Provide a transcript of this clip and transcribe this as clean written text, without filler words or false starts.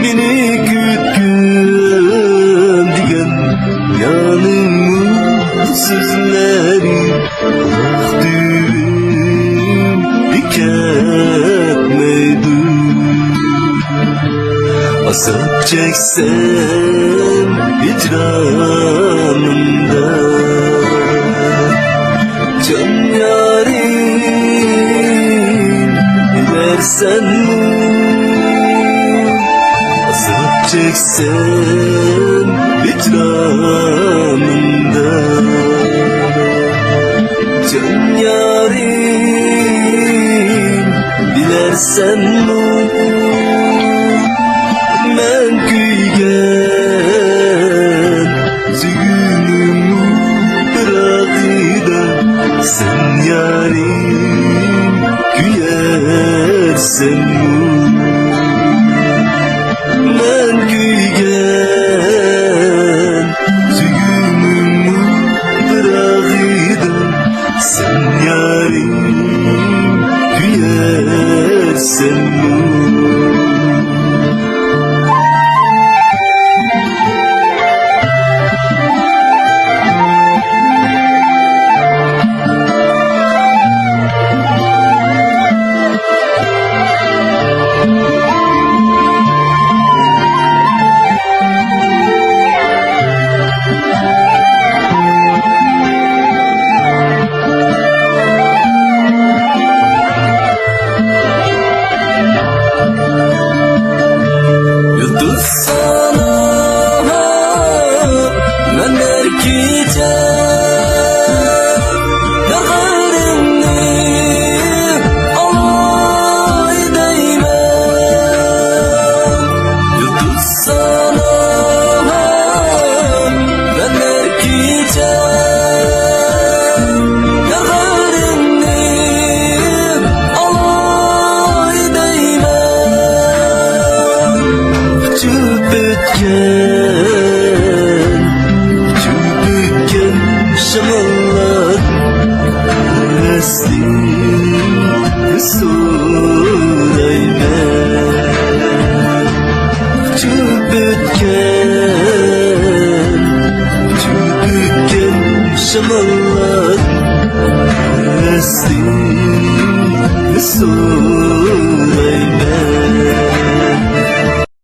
Meni kütkün digen yanımın sözleri kulak düğüm diketmeydi. Azap çeksem hicranımda, can yarim bilersen mi? Azap çeksem hicranımda, can yarim bilersen mi? Men kuygen zülümü bırakıda, sen yarim kuyersen mi? Men kuygen zülümü bırakıda, sen yarim kuyersen mi? Şamallar esli suraymen, uçup ötken